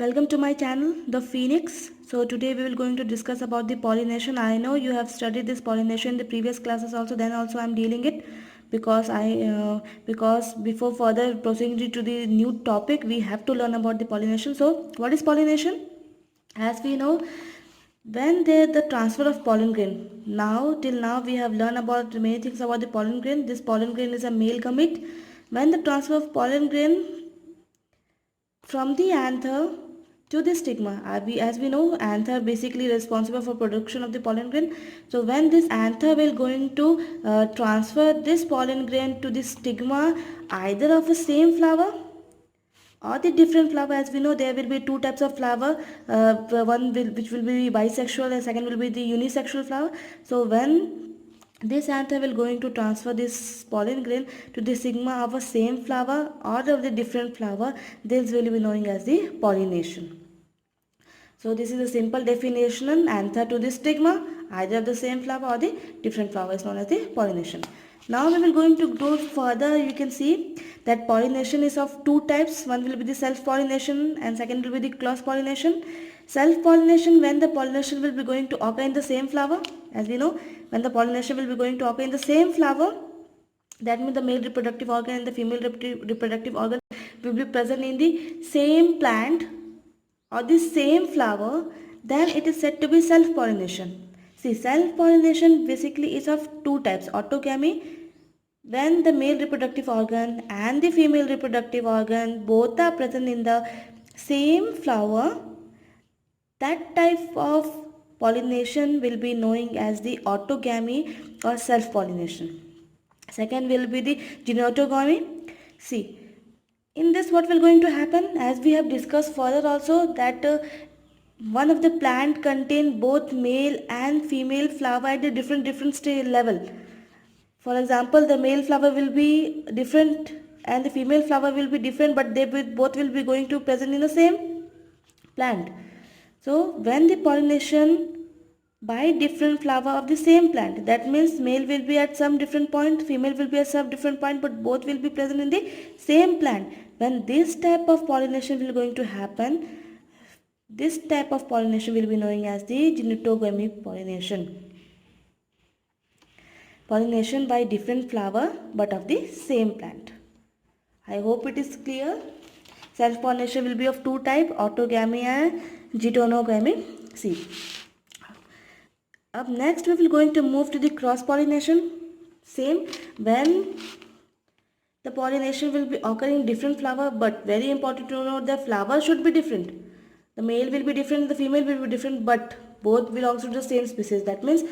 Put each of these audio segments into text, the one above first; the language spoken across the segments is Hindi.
Welcome to my channel, The Phoenix. So today we will going to discuss about the pollination. I know you have studied this pollination in the previous classes also. Then also I am dealing it because before further proceeding to the new topic, we have to learn about the pollination. So what is pollination? As we know, when there the transfer of pollen grain. Till now we have learned about many things about the pollen grain. This pollen grain is a male gamete. When the transfer of pollen grain from the anther to the stigma, as we know, anther basically responsible for production of the pollen grain. So when this anther will going to transfer this pollen grain to the stigma, either of the same flower or the different flower. As we know, there will be two types of flower, which will be bisexual and second will be the unisexual flower. So when this anther will going to transfer this pollen grain to the stigma of a same flower or of the different flower, this will be known as the pollination. So this is a simple definition. Anther to the stigma, either of the same flower or the different flower, is known as the pollination. Now we will going to go further. You can see that pollination is of two types. One will be the self-pollination and second will be the cross-pollination. Self-pollination, when the pollination will be going to occur in the same flower. As we know, when the pollination will be going to occur in the same flower, that means the male reproductive organ and the female reproductive organ will be present in the same plant or the same flower, then it is said to be self-pollination. See, self-pollination basically is of two types. Autogamy, when the male reproductive organ and the female reproductive organ both are present in the same flower, that type of pollination will be known as the autogamy or self-pollination. Second will be the genetogamy. See, in this what will going to happen, as we have discussed further also, that one of the plant contain both male and female flower at a different stage level. For example, the male flower will be different and the female flower will be different, but both will be going to present in the same plant. So when the pollination by different flower of the same plant, that means male will be at some different point, female will be at some different point, but both will be present in the same plant. When this type of pollination will going to happen, this type of pollination will be known as the genetogamy pollination. Pollination by different flower but of the same plant. I hope it is clear. Self-pollination will be of two types, autogamy and genetogamy. See. Up next we will going to move to the cross-pollination. Same, when the pollination will be occurring in different flower, but very important to note that flower should be different. The male will be different, the female will be different, but both belongs to the same species. That means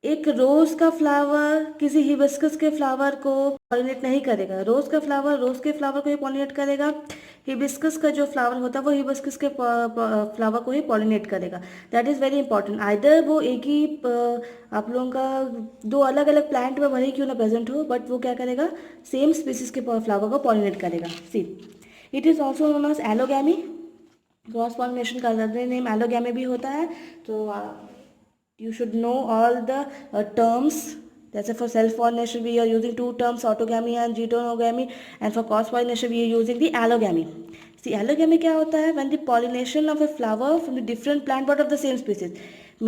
एक रोज का फ्लावर किसी हिबिस्कस के फ्लावर को पॉलिनेट नहीं करेगा. रोज का फ्लावर रोज के फ्लावर को ही पॉलिनेट करेगा. हिबिस्कस का जो फ्लावर होता है वो हिबिस्कस के फ्लावर को ही पॉलिनेट करेगा. That is very important. Either वो एक ही आप लोगों का दो अलग अलग प्लांट में भले ही क्यों ना प्रेजेंट हो, बट वो क्या करेगा, सेम स्पीसीज के फ्लावर को पॉलिनेट करेगा. See, it is also known as allogamy. Cross pollination का अदर नेम एलोगैमी भी होता है. तो you should know all the terms. That's for self-pollination we are using two terms, autogamy and genetogamy, and for cross-pollination we are using the allogamy. See, allogamy क्या होता है? When the pollination of a flower from the different plant but of the same species.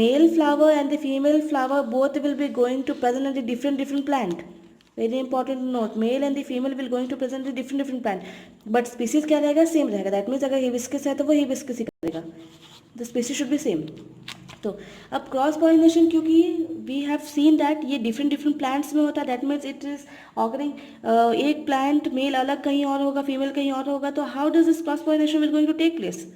Male flower and the female flower both will be going to present in the different plant. Very important to note, male and the female will going to present the different plant, but species क्या रहेगा, same रहेगा. That means अगर hibiscus है तो वो hibiscus ही करेगा. The species should be same. तो अब क्रॉस पॉलिनेशन, क्योंकि वी हैव सीन दैट ये डिफरेंट प्लांट्स में होता है, that means it is occurring, एक प्लांट मेल अलग कहीं और होगा, फीमेल कहीं और होगा. तो how does this cross pollination will going to take place,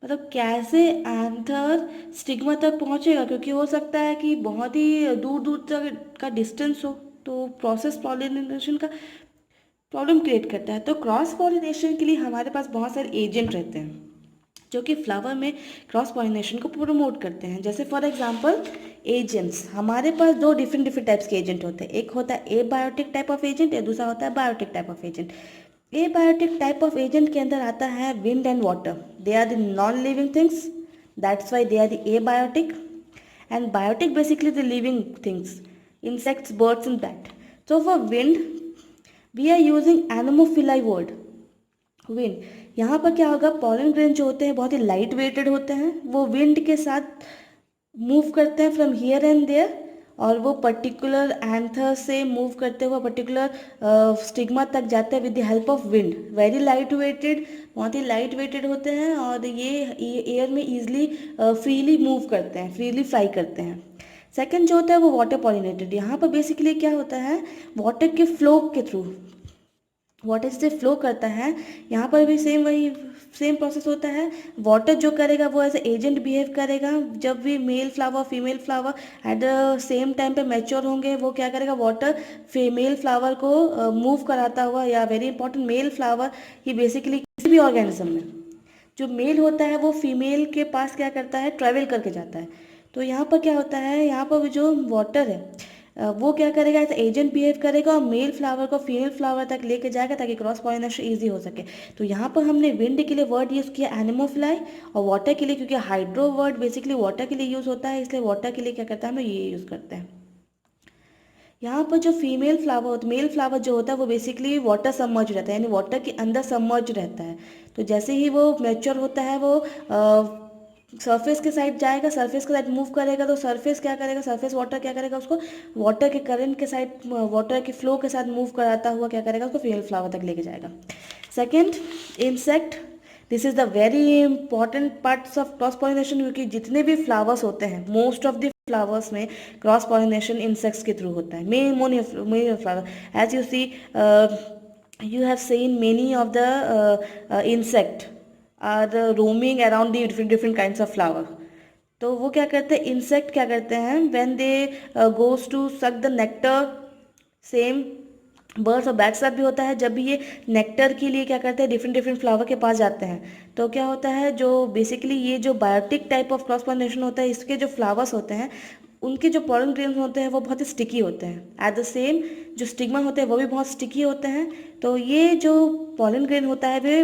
मतलब कैसे एंथर स्टिग्मा तक पहुंचेगा, क्योंकि हो सकता है कि बहुत ही दूर तक का डिस्टेंस हो, तो प्रोसेस पॉलिनेशन का प्रॉब्लम क्रिएट करता है. तो क्रॉस पॉलिनेशन के लिए हमारे पास बहुत सारे एजेंट रहते हैं जो कि फ्लावर में क्रॉस पॉलिनेशन को प्रमोट करते हैं. जैसे फॉर एग्जांपल एजेंट्स, हमारे पास दो डिफरेंट टाइप्स के एजेंट होते हैं. एक होता है एबायोटिक टाइप ऑफ एजेंट या दूसरा होता है biotic type of agent. Abiotic type of agent के अंदर आता है wind and water. They are the non living things, that's why they are the abiotic. And biotic basically the living things, insects, birds and that. So for wind we are using anemophili word. Wind, यहाँ पर क्या होगा, पॉलन ग्रेन जो होते हैं बहुत ही लाइट वेटेड होते हैं, वो विंड के साथ मूव करते हैं फ्रॉम हियर एंड देयर, और वो पर्टिकुलर एंथर से मूव करते हुए पर्टिकुलर स्टिग्मा तक जाते हैं with the help of wind. Very light weighted, बहुत ही लाइट वेटेड होते हैं, और ये एयर में ईजिली फ्रीली मूव करते हैं, फ्रीली फ्लाई करते हैं। सेकंड जो होता है वो वाटर पॉलिनेटेड। यहाँ पर बेसिकली क्या होता है, वाटर के फ्लो के थ्रू वाटर से फ्लो करता है। यहाँ पर भी सेम प्रोसेस होता है। वाटर जो करेगा वो एज एजेंट बिहेव करेगा। जब भी male flower female flower at the same time पे मैच्योर होंगे, वो क्या करेगा, वाटर फीमेल फ्लावर को मूव कराता हुआ, या वेरी इंपॉर्टेंट, मेल फ्लावर ये बेसिकली किसी भी ऑर्गेनिज्म में जो मेल होता है वो फीमेल के पास क्या करता है, ट्रेवल करके जाता है। तो यहाँ पर क्या होता है, यहाँ पर जो वाटर है वो क्या करेगा, एज एजेंट बिहेव करेगा और मेल फ्लावर को फीमेल फ्लावर तक लेके जाएगा ताकि क्रॉस पॉलिनेशन ईजी हो सके। तो यहाँ पर हमने विंड के लिए वर्ड यूज़ किया एनेमोफिलाई, और वाटर के लिए, क्योंकि हाइड्रो वर्ड बेसिकली वाटर के लिए यूज़ होता है, इसलिए वाटर के लिए क्या करता है, हम लोग ये यूज़ करते हैं। यहाँ पर जो फीमेल फ्लावर होता है, मेल फ्लावर जो होता है वो बेसिकली वाटर सबमर्ज रहता है, यानी वाटर के अंदर सबमर्ज रहता है। तो जैसे ही वो मैच्योर होता है, वो सरफेस के साइड जाएगा, सरफेस के साइड मूव करेगा, तो सरफेस क्या करेगा, सरफेस वाटर क्या करेगा, उसको वाटर के करंट के साइड, वाटर के फ्लो के साथ मूव कराता हुआ क्या करेगा, उसको फीमेल फ्लावर तक लेके जाएगा। Second, insect. This is the very important parts of cross pollination, क्योंकि जितने भी फ्लावर्स होते हैं, मोस्ट ऑफ द फ्लावर्स में क्रॉस पॉलिनेशन इंसेक्ट्स के थ्रू होता है। Many flower, as you see, you have seen many of the insect are roaming around the different kinds of flower. तो वो क्या करते हैं, इंसेक्ट क्या करते हैं, when they goes to suck the nectar, same birds और बैट्स का भी होता है। जब भी ये नेक्टर के लिए क्या करते हैं, डिफरेंट फ्लावर के पास जाते हैं, तो क्या होता है, जो बेसिकली ये जो biotic type of cross pollination होता है, इसके जो फ्लावर्स होते हैं, उनके जो पॉलन ग्रेन्स होते हैं वो बहुत ही स्टिकी होते हैं। एट द सेम जो स्टिग्मा होते हैं वो भी बहुत स्टिकी होते हैं। तो ये जो पॉलन ग्रेन होता है वे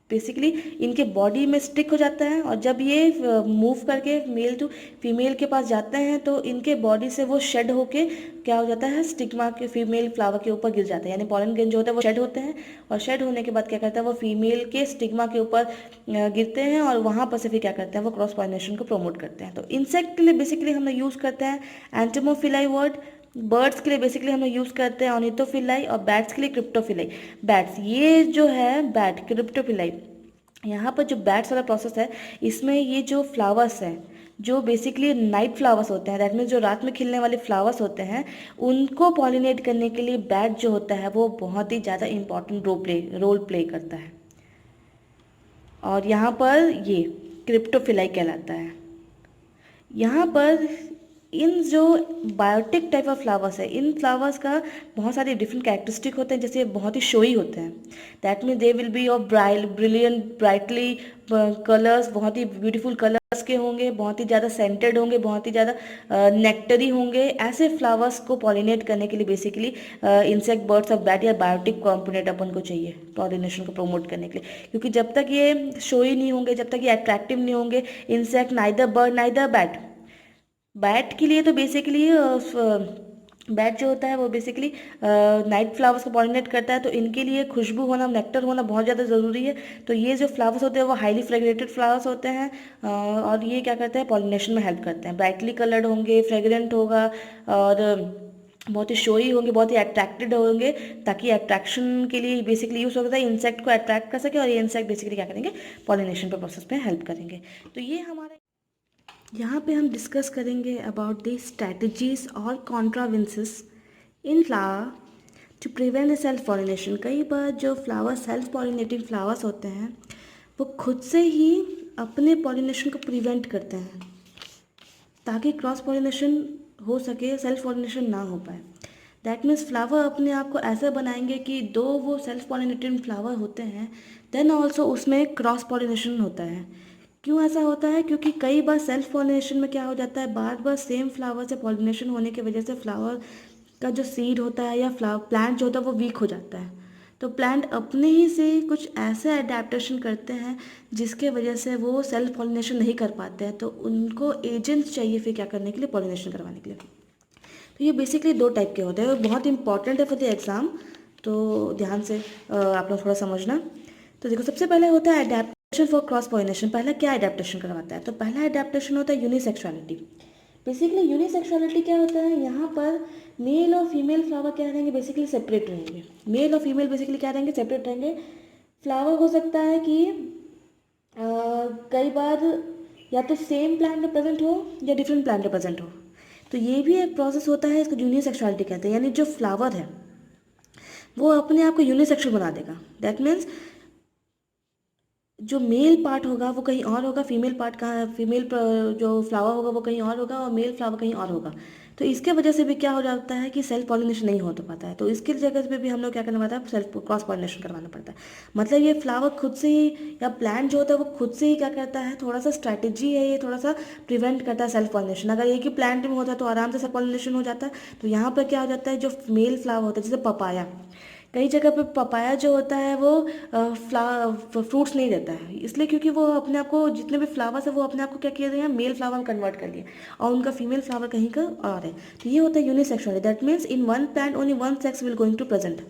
बेसिकली इनके बॉडी में स्टिक हो जाता है, और जब ये मूव करके मेल टू फीमेल के पास जाते हैं तो इनके बॉडी से वो शेड होके क्या हो जाता है, स्टिग्मा के फीमेल फ्लावर के ऊपर गिर जाता है। यानी पॉलन ग्रेन जो होता है वो शेड होते हैं, और शेड होने के बाद क्या करता है, वो फीमेल के स्टिग्मा के ऊपर गिरते हैं, और वहाँ पर से फिर क्या करते हैं, वो क्रॉस पॉलिनेशन को प्रमोट करते हैं। तो इंसेक्ट के लिए बेसिकली हम लोग यूज़ करते हैं एंटेमोफिलाई वर्ड। बर्ड्स के लिए बेसिकली हम लोग यूज़ करते हैं ऑर्निथोफिलाई, और बैट्स के लिए क्रिप्टोफिलाई। बैट्स, ये जो है बैट क्रिप्टोफिलाई, यहाँ पर जो बैट्स वाला प्रोसेस है, इसमें ये जो फ्लावर्स हैं, जो बेसिकली नाइट फ्लावर्स होते हैं, दैट मीन्स जो रात में खिलने वाले फ्लावर्स होते हैं, उनको पॉलिनेट करने के लिए बैट जो होता है वो बहुत ही ज़्यादा इंपॉर्टेंट रोल प्ले करता है, और यहाँ पर ये क्रिप्टोफिलाई कहलाता है। यहाँ पर इन जो बायोटिक टाइप ऑफ फ्लावर्स है, इन फ्लावर्स का बहुत सारे डिफरेंट कैरेक्टरिस्टिक होते हैं, जैसे बहुत ही शोई होते हैं। That mean they will be of brilliant brightly colours, बहुत ही ब्यूटीफुल कलर्स के होंगे, बहुत ही ज़्यादा सेंटेड होंगे, बहुत ही ज़्यादा नेक्टरी होंगे। ऐसे फ्लावर्स को पॉलिनेट करने के लिए basically insect, birds of bat या बायोटिक कॉम्पोनेंट अपन को चाहिए पॉलिनेशन को प्रमोट करने के लिए, क्योंकि जब तक ये शोई नहीं होंगे, जब तक ये अट्रैक्टिव नहीं होंगे, insect neither bird neither bat. Bat के लिए तो बेसिकली बैट जो होता है वो बेसिकली नाइट फ्लावर्स को पॉलिनेट करता है, तो इनके लिए खुशबू होना, नेक्टर होना बहुत ज़्यादा ज़रूरी है। तो ये जो फ्लावर्स होते हैं वो हाईली फ्रेगरेटेड फ्लावर्स होते हैं, और ये क्या करते हैं, पॉलिनेशन में हेल्प करते हैं। ब्राइटली कलर्ड होंगे, फ्रेगरेंट होगा, और बहुत ही शोई होंगे, बहुत ही अट्रैक्टेड होंगे, ताकि अट्रैक्शन के लिए बेसिकली यूज़ होता है, इंसेक्ट को अट्रैक्ट कर सके, और ये इंसेक्ट बेसिकली क्या करेंगे, पॉलिनेशन के प्रोसेस में हेल्प करेंगे। तो ये हमारा यहाँ पे हम डिस्कस करेंगे अबाउट द स्ट्रैटेजीज और contrivances in flower to prevent the self pollination. कई बार जो फ्लावर सेल्फ पॉलिनेटिंग फ्लावर्स होते हैं वो खुद से ही अपने पॉलिनेशन को प्रिवेंट करते हैं ताकि क्रॉस पॉलिनेशन हो सके, सेल्फ पॉलिनेशन ना हो पाए। दैट मीन्स फ्लावर अपने आप को ऐसा बनाएंगे कि दो वो सेल्फ पॉलिनेटिंग फ्लावर होते हैं, देन ऑल्सो उसमें क्रॉस पॉलिनेशन होता है। क्यों ऐसा होता है, क्योंकि कई बार सेल्फ पॉलिनेशन में क्या हो जाता है, बार बार सेम फ्लावर से पॉलिनेशन होने की वजह से फ्लावर का जो सीड होता है या फ्लावर प्लांट जो होता है वो वीक हो जाता है। तो प्लांट अपने ही से कुछ ऐसे अडेप्टेशन करते हैं जिसके वजह से वो सेल्फ पॉलिनेशन नहीं कर पाते हैं, तो उनको एजेंट्स चाहिए फिर क्या करने के लिए, पॉलिनेशन करवाने के लिए। तो ये बेसिकली दो टाइप के होते हैं, बहुत इंपॉर्टेंट है फॉर द एग्ज़ाम, तो ध्यान से आप लोग थोड़ा समझना। तो देखो सबसे पहले होता है एडेप्टेशन फॉर क्रॉस पॉलिनेशन। पहला क्या एडेप्टेशन करवाता है, तो पहला एडेप्टेशन होता है यूनिसेक्सुअलिटी। बेसिकली यूनिसेक्सुअलिटी क्या होता है, यहाँ पर मेल और फीमेल फ्लावर क्या रहेंगे, बेसिकली सेपरेट रहेंगे। मेल और फीमेल बेसिकली क्या रहेंगे, सेपरेट रहेंगे। फ्लावर हो सकता है कि कई बार या तो सेम प्लांट में प्रेजेंट हो या डिफरेंट प्लांट में प्रेजेंट हो। तो ये भी एक प्रोसेस होता है, इसको यूनिसेक्सुअलिटी कहते हैं। यानी जो फ्लावर है वो अपने आप को यूनिसेक्सुअल बना देगा। दैट मीन्स जो मेल पार्ट होगा वो कहीं और होगा, फीमेल पार्ट का फीमेल जो फ्लावर होगा वो कहीं और होगा और मेल फ्लावर कहीं और होगा। तो इसके वजह से भी क्या हो जाता है कि सेल्फ पॉलिनेशन नहीं हो तो पाता है। तो इसके जगह पे भी हम लोग क्या करना पड़ता है, सेल्फ क्रॉस पॉलिनेशन करवाना पड़ता है। मतलब ये फ्लावर खुद से ही या प्लांट जो होता है वो खुद से ही क्या करता है, थोड़ा सा स्ट्रैटेजी है ये, थोड़ा सा प्रिवेंट करता है सेल्फ पॉलिनेशन। अगर एक ही प्लांट में होता है तो आराम से सेल्फ पॉलिनेशन हो जाता है। तो यहाँ पर क्या हो जाता है, जो मेल फ्लावर होता है जैसे पपाया, कई जगह पे पपाया जो होता है वो फ्रूट्स नहीं देता है, इसलिए क्योंकि वो अपने आप को, जितने भी फ्लावर्स है वो अपने आप को क्या किए हैं, मेल फ्लावर में कन्वर्ट कर लिए और उनका फीमेल फ्लावर कहीं का और है। तो ये होता है unisexuality. That means in one plant only one sex will going to present,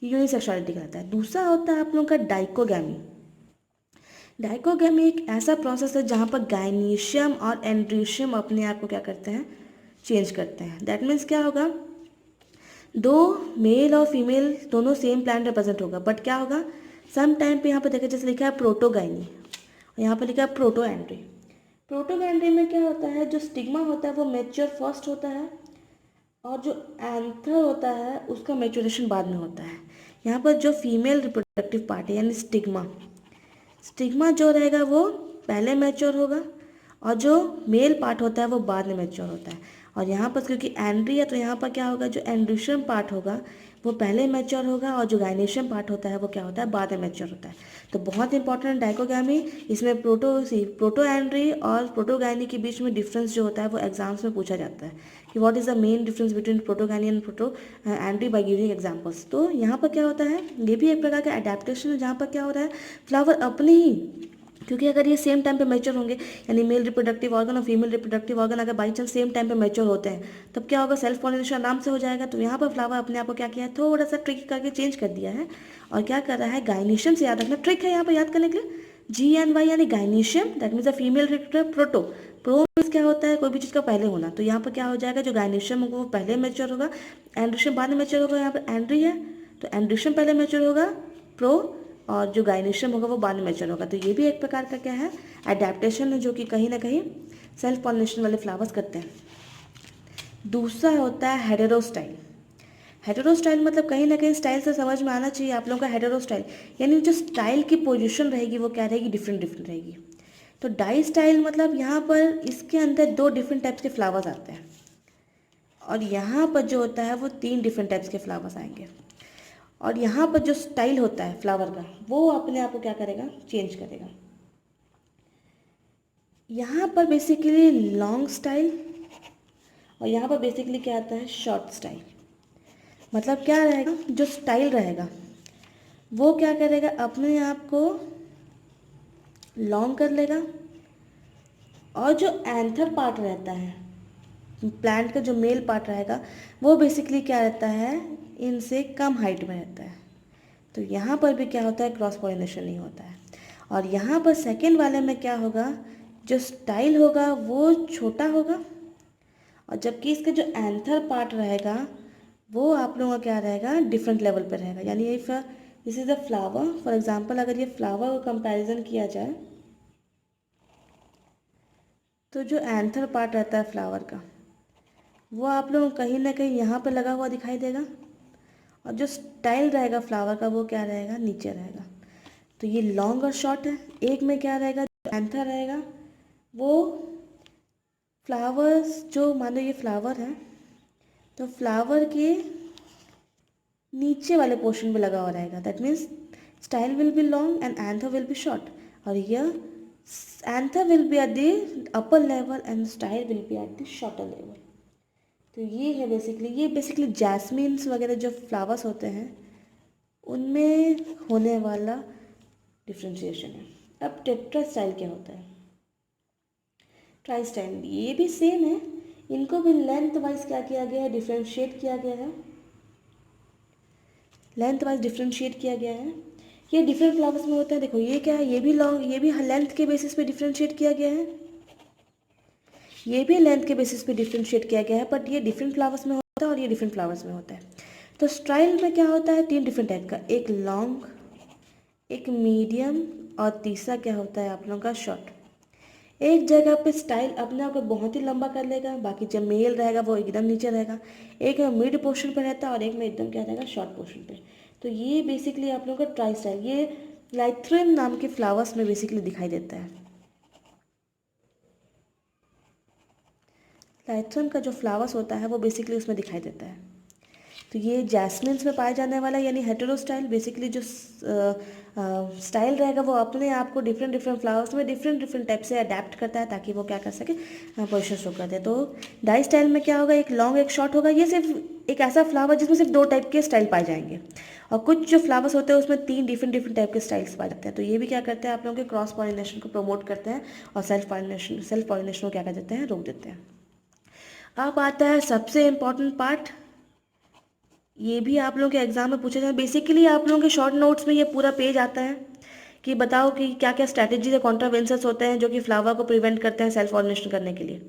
ये यूनिसेक्सुअलिटी कहलाता है। दूसरा होता है आप लोगों का डाइकोगैमी। डाइकोगैमी एक ऐसा प्रोसेस है जहाँ पर गायनीशियम और एंड्रीशियम अपने आप को क्या करते हैं, चेंज करते हैं। दैट मीन्स क्या होगा, दो मेल और फीमेल दोनों सेम प्लांट रिप्रेजेंट होगा, बट क्या होगा सम टाइम पे यहाँ पर देखिए जैसे लिखा है प्रोटोगाइनी और यहाँ पर लिखा है प्रोटो एंड्री। प्रोटोगैंड्री में क्या होता है, जो स्टिग्मा होता है वो मैच्योर फर्स्ट होता है और जो एंथर होता है उसका मैच्योरेशन बाद में होता है। यहाँ पर जो फीमेल रिप्रोडक्टिव पार्ट है यानी स्टिग्मा, स्टिग्मा जो रहेगा वो पहले मैच्योर होगा और जो मेल पार्ट होता है वो बाद में मैच्योर होता है। और यहाँ पर क्योंकि एंड्री है तो यहाँ पर क्या होगा, जो एंड्रीशियम पार्ट होगा वो पहले मैच्योर होगा और जो गायनेशियम पार्ट होता है वो क्या होता है, बाद में मैच्योर होता है। तो बहुत इंपॉर्टेंट डाइकोगैमी, इसमें प्रोटो एंड्री और प्रोटोगाइनी के बीच में डिफरेंस जो होता है वो एग्जाम्स में पूछा जाता है कि what is the main difference between protogyny and protandry by giving examples. तो यहाँ पर क्या होता है, ये भी एक प्रकार का अडेप्टेशन है जहाँ पर क्या हो रहा है, फ्लावर अपने ही, क्योंकि अगर ये सेम टाइम पे मैच्योर होंगे यानी मेल रिप्रोडक्टिव ऑर्गन और फीमेल रिप्रोडक्टिव ऑर्गन अगर बाई चांस सेम टाइम पे मैच्योर होते हैं तब क्या होगा, सेल्फ पॉलिनेशन आराम से हो जाएगा। तो यहाँ पर फ्लावर अपने आप को क्या किया है, थोड़ा सा ट्रिक करके चेंज कर दिया है और क्या कर रहा है, गायनीशियम से याद रखना ट्रिक है यहाँ पर याद करने के लिए, GNY यानी gynoecium, that means a female reproductive proto. Pro means क्या होता है, कोई भी चीज़ का पहले होना। तो यहाँ पर क्या हो जाएगा, जो गायनीशियम होगा वो पहले मैच्योर होगा, एंड्रीशियम बाद में मैच्योर होगा। यहाँ पर एंड्री है तो एंड्रीशियम पहले मैच्योर होगा प्रो, और जो गायनेशियम होगा वो बाद में मैच्योर होगा। तो ये भी एक प्रकार का क्या है, एडेप्टेशन है, जो कि कहीं ना कहीं सेल्फ पॉलिनेशन वाले फ्लावर्स करते हैं। दूसरा होता है हेटेरोस्टाइल। हेटेरोस्टाइल मतलब कहीं ना कहीं स्टाइल से समझ में आना चाहिए आप लोगों का, हेटेरोस्टाइल यानी जो स्टाइल की पोजीशन रहेगी वो क्या रहेगी, डिफरेंट डिफरेंट रहेगी। तो डाई स्टाइल मतलब यहाँ पर इसके अंदर दो डिफरेंट टाइप्स के फ्लावर्स आते हैं और यहाँ पर जो होता है वो तीन डिफरेंट टाइप्स के फ्लावर्स आएंगे। और यहाँ पर जो स्टाइल होता है फ्लावर का वो अपने आप को क्या करेगा, चेंज करेगा। यहाँ पर बेसिकली लॉन्ग स्टाइल और यहाँ पर बेसिकली क्या आता है, शॉर्ट स्टाइल। मतलब क्या रहेगा, जो स्टाइल रहेगा वो क्या करेगा, अपने आप को लॉन्ग कर लेगा और जो एंथर पार्ट रहता है प्लांट का, जो मेल पार्ट रहेगा वो बेसिकली क्या रहता है, इनसे कम हाइट में रहता है। तो यहाँ पर भी क्या होता है, क्रॉस पॉलिनेशन नहीं होता है। और यहाँ पर सेकेंड वाले में क्या होगा, जो स्टाइल होगा वो छोटा होगा और जबकि इसका जो एंथर पार्ट रहेगा वो आप लोगों का क्या रहेगा, डिफरेंट लेवल पर रहेगा। यानी if this is a flower, for example अगर ये फ्लावर को कंपैरिजन किया जाए तो जो एंथर पार्ट रहता है फ्लावर का वो आप लोगों को कहीं ना कहीं यहाँ पर लगा हुआ दिखाई देगा और जो स्टाइल रहेगा फ्लावर का वो क्या रहेगा, नीचे रहेगा। तो ये लॉन्ग और शॉर्ट है। एक में क्या रहेगा, जो एंथर रहेगा वो फ्लावर्स, जो मान लो ये फ्लावर है तो फ्लावर के नीचे वाले पोर्शन पे लगा हुआ रहेगा। That means style will be long and anther will be short. और यह anther will be at the upper level and style will be at the shorter level. तो ये है बेसिकली, ये बेसिकली जैस्मिन्स वगैरह जो फ्लावर्स होते हैं उनमें होने वाला डिफ्रेंशिएशन है। अब टेट्रा स्टाइल क्या होता है, ट्राई स्टाइल ये भी सेम है, इनको भी लेंथ वाइज क्या किया गया है, डिफ्रेंशिएट किया गया है, लेंथ वाइज डिफ्रेंशिएट किया गया है। ये डिफरेंट फ्लावर्स में होता है। देखो ये क्या है, ये भी लॉन्ग, ये भी लेंथ के बेसिस पे डिफ्रेंशिएट किया गया है, ये भी लेंथ के बेसिस पे डिफ्रेंशिएट किया गया है, बट ये डिफरेंट फ्लावर्स में होता है और ये डिफरेंट फ्लावर्स में होता है। तो स्टाइल में क्या होता है, 3 डिफरेंट टाइप का, एक लॉन्ग, एक मीडियम और तीसरा क्या होता है आप लोगों का शॉर्ट। एक जगह पे स्टाइल अपने आप को बहुत ही लंबा कर लेगा, बाकी जब मेल रहेगा वो एकदम नीचे रहेगा। एक में मिड पोर्शन पे रहता है और एक में एकदम क्या रहेगा, शॉर्ट पोर्शन पे। तो ये बेसिकली आप लोगों का ट्राई स्टाइल, ये लाइथ्रियम नाम के फ्लावर्स में बेसिकली दिखाई देता है। लाइथ्रियम का जो फ्लावर्स होता है वो बेसिकली उसमें दिखाई देता है। तो ये जैस्मिन्स में पाया जाने वाला यानी हेटेरो स्टाइल, बेसिकली जो स्टाइल रहेगा वो अपने आप को डिफरेंट डिफरेंट फ्लावर्स में डिफरेंट डिफरेंट टाइप से अडेप्ट करता है ताकि वो क्या कर सके, पोजिशन शो कर दे। तो डाई स्टाइल में क्या होगा, एक लॉन्ग एक शॉर्ट होगा। ये सिर्फ एक ऐसा फ्लावर जिसमें सिर्फ 2 टाइप के स्टाइल पाए जाएंगे, और कुछ जो फ्लावर्स होते हैं उसमें 3 डिफरेंट डिफरेंट टाइप के स्टाइल्स पाए जाते हैं। तो ये भी क्या करते हैं, आप लोगों के क्रॉस पॉलिनेशन को प्रमोट करते हैं और सेल्फ पॉलिनेशन को क्या कर देते हैं, रोक देते हैं। अब आता है सबसे इम्पॉर्टेंट पार्ट, ये भी आप लोगों के एग्जाम में पूछा जाए। बेसिकली आप लोगों के शॉर्ट नोट्स में ये पूरा पेज आता है कि बताओ कि क्या क्या स्ट्रैटेजीज या कॉन्ट्रावेंसेस होते हैं जो कि फ्लावर को प्रिवेंट करते हैं सेल्फ पॉलिनेशन करने के लिए।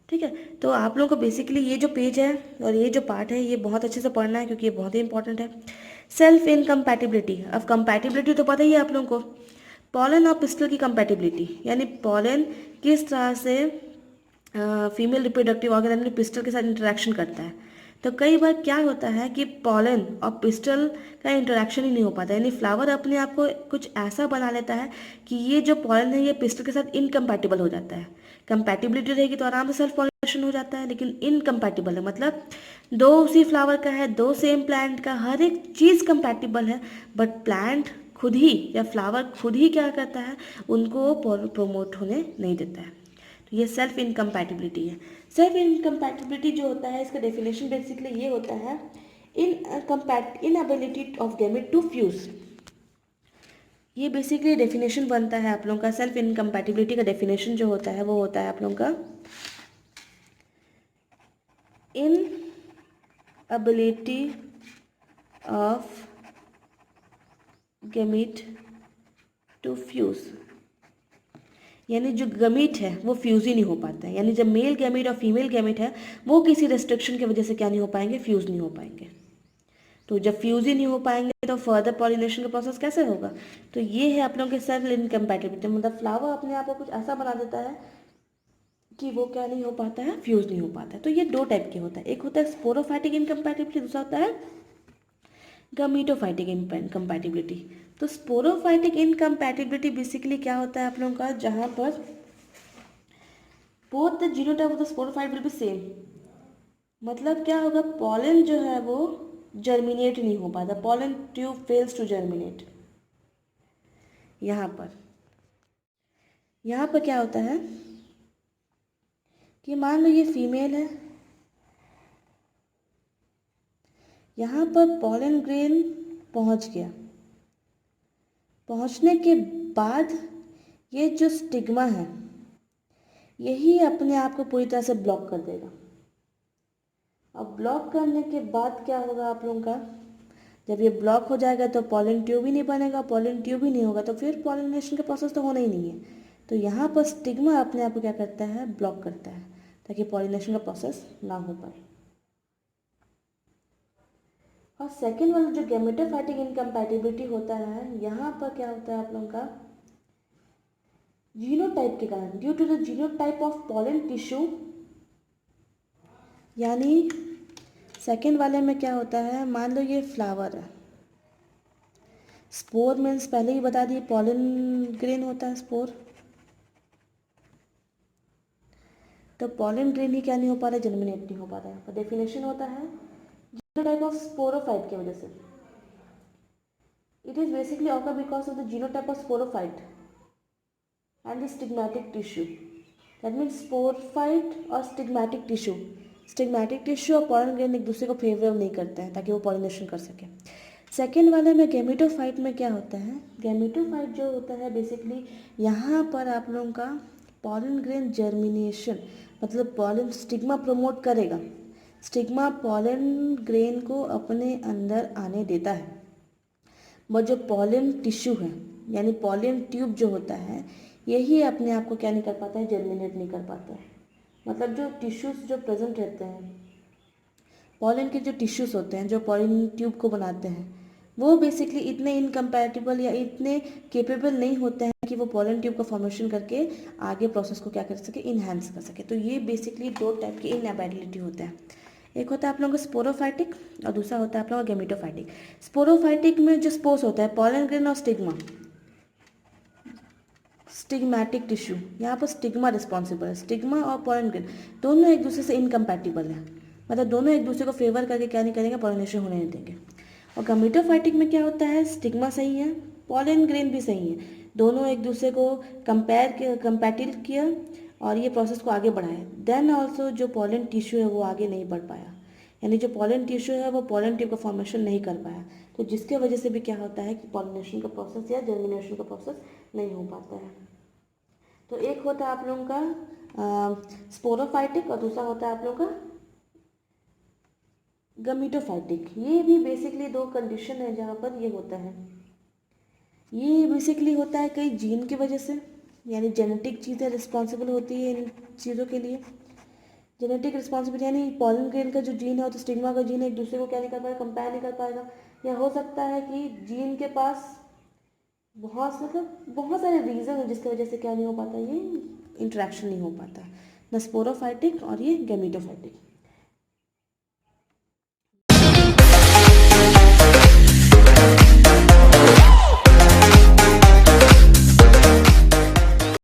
ठीक है, तो आप लोगों को बेसिकली ये जो पेज है और ये जो पार्ट है ये बहुत अच्छे से पढ़ना है क्योंकि ये बहुत ही इंपॉर्टेंट है। सेल्फ इनकम्पैटिबिलिटी, अब कंपैटिबिलिटी तो पता ही है आप लोगों को, पॉलन और पिस्टल की कंपैटिबिलिटी, यानी पॉलन किस तरह से फीमेल रिप्रोडक्टिव ऑर्गन यानी पिस्टल के साथ इंटरेक्शन करता है। तो कई बार क्या होता है कि पॉलन और पिस्टल का इंटरेक्शन ही नहीं हो पाता, यानी फ्लावर अपने आप को कुछ ऐसा बना लेता है कि ये जो पॉलन है ये पिस्टल के साथ इनकम्पैटिबल हो जाता है। कंपैटिबिलिटी रहेगी तो आराम से सेल्फ पॉलिनेशन हो जाता है, लेकिन इनकम्पैटिबल है मतलब 2 उसी फ्लावर का है, 2 सेम प्लांट का, हर एक चीज़ कंपैटिबल है, बट प्लांट खुद ही या फ्लावर खुद ही क्या करता है, उनको प्रोमोट होने नहीं देता है। तो ये सेल्फ इनकम्पैटिबिलिटी है। सेल्फ इनकम्पैटिबिलिटी जो होता है इसका डेफिनेशन बेसिकली ये होता है, inability of gamete to fuse. ये बेसिकली डेफिनेशन बनता है आप लोगों का, सेल्फ इनकम्पैटिबिलिटी का डेफिनेशन जो होता है वो होता है आप लोगों का, inability of gamete to fuse, यानी जो गमीट है वो फ्यूज़ ही नहीं हो पाता है, यानी जब मेल गैमेट और फीमेल गैमेट है वो किसी रेस्ट्रिक्शन की वजह से क्या नहीं हो पाएंगे, फ्यूज़ नहीं हो पाएंगे। तो जब फ्यूज़ ही नहीं हो पाएंगे तो फर्दर पॉलिनेशन का प्रोसेस कैसे होगा। तो ये है आप लोगों के सेल्फ इनकम्पैटिबिलिटी, मतलब फ्लावर अपने आप को कुछ ऐसा बना देता है कि वो क्या नहीं हो पाता है, फ्यूज़ नहीं हो पाता है। तो ये 2 टाइप के होता है, एक होता है स्पोरोफाइटिक इनकम्पैटिबिलिटी, दूसरा होता है गमीटोफाइटिक इनकम्पैटिबिलिटी। तो स्पोरोफाइटिक इनकम्पैटिबिलिटी बेसिकली क्या होता है आप लोगों का, जहाँ पर both the genotype of the sporophyte will be same, मतलब क्या होगा, पॉलन जो है वो जर्मिनेट नहीं हो पाता, pollen tube fails to germinate. यहाँ पर क्या होता है कि मान लो ये फीमेल है, यहाँ पर पॉलन ग्रेन पहुँच गया, पहुँचने के बाद ये जो स्टिग्मा है यही अपने आप को पूरी तरह से ब्लॉक कर देगा। अब ब्लॉक करने के बाद क्या होगा आप लोगों का, जब ये ब्लॉक हो जाएगा तो पॉलन ट्यूब ही नहीं बनेगा, पॉलन ट्यूब ही नहीं होगा तो फिर पॉलिनेशन का प्रोसेस तो होना ही नहीं है। तो यहाँ पर स्टिग्मा अपने आप को क्या करता है, ब्लॉक करता है ताकि पॉलिनेशन का प्रोसेस ना हो पाए। और सेकेंड वाला जो गैमेटोफाइटिक इनकम्पैटिबिलिटी होता है, यहाँ पर क्या होता है आप लोगों का, जीनोटाइप के कारण, due to the genotype of pollen tissue, यानी सेकेंड वाले में क्या होता है, मान लो ये फ्लावर है, स्पोर मीन्स पहले ही बता दिए पॉलन ग्रेन होता है स्पोर, तो पॉलन ग्रेन ही क्या नहीं हो पा रहा है, जर्मिनेट नहीं हो पा रहा है। तो डेफिनेशन होता है जीनोटाइप ऑफ स्पोरोफाइट की वजह से, it is basically occur because of the genotype of sporophyte and the stigmatic tissue, that means sporophyte और स्टिग्मेटिक टिश्यू, स्टिग्मेटिक टिश्यू और पॉलन ग्रेन एक दूसरे को फेवर नहीं करते हैं ताकि वो पॉलिनेशन कर सके। सेकेंड वाले में गैमेटोफाइट में क्या होता है, गैमेटोफाइट जो होता है बेसिकली यहाँ पर आप लोगों का पॉलन ग्रेन जर्मिनेशन, मतलब पॉलन स्टिग्मा प्रमोट करेगा, स्टिग्मा पॉलन ग्रेन को अपने अंदर आने देता है, बट जो पॉलन टिश्यू है यानी पॉलन ट्यूब जो होता है यही अपने आप को क्या नहीं कर पाता है, जर्मिनेट नहीं कर पाता है। मतलब जो टिश्यूज़ जो प्रेजेंट रहते हैं, पॉलन के जो टिश्यूज़ होते हैं जो पॉलन ट्यूब को बनाते हैं, वो बेसिकली इतने इनकम्पैटिबल या इतने केपेबल नहीं होते हैं कि वो पॉलन ट्यूब का फॉर्मेशन करके आगे प्रोसेस को क्या कर सके, इन्हांस कर सके। तो ये बेसिकली दो टाइप की इनएबिलिटी होते हैं। एक होता है आप लोगों का स्पोरोफाइटिक और दूसरा होता है आप लोगों का गेमिटोफाइटिक। स्पोरोफाइटिक में जो स्पोर्स होता है पॉलन ग्रेन और स्टिग्मा, स्टिग्मैटिक टिश्यू, यहाँ पर स्टिग्मा रिस्पॉन्सिबल है। स्टिग्मा और पॉलन ग्रेन दोनों एक दूसरे से इनकम्पैटिबल है, मतलब दोनों एक दूसरे को फेवर करके क्या नहीं करेंगे, पॉलिनेशन होने नहीं देंगे। और गमीटोफाइटिक में क्या होता है, स्टिग्मा सही है, पॉलन ग्रेन भी सही है, दोनों एक दूसरे को कंपैटिल किया और ये प्रोसेस को आगे बढ़ाया। देन ऑल्सो जो पॉलन टिश्यू है वो आगे नहीं बढ़ पाया, यानी जो पॉलन टिश्यू है वो पॉलन ट्यूब का फॉर्मेशन नहीं कर पाया, तो जिसके वजह से भी क्या होता है कि पॉलिनेशन का प्रोसेस या जर्मिनेशन का प्रोसेस नहीं हो पाता है। तो एक होता है आप लोगों का स्पोरोफाइटिक और दूसरा होता है आप लोगों का गमीटोफाइटिक। ये भी बेसिकली दो कंडीशन है जहाँ पर ये होता है। ये बेसिकली होता है कई जीन की वजह से, यानी जेनेटिक चीज़ें रिस्पॉन्सिबल होती है इन चीज़ों के लिए। जेनेटिक रिस्पॉन्सिबिलिटी यानी पॉलन ग्रेन का जो जीन है तो स्टिग्मा का जीन है, एक दूसरे को क्या नहीं कर पाएगा, कंपेयर नहीं कर पाएगा। या हो सकता है कि जीन के पास बहुत सारे रीज़न है जिसकी वजह से क्या नहीं हो पाता, ये इंटरेक्शन नहीं हो पाता। द स्पोरोफाइटिक और ये गैमीटोफाइटिक।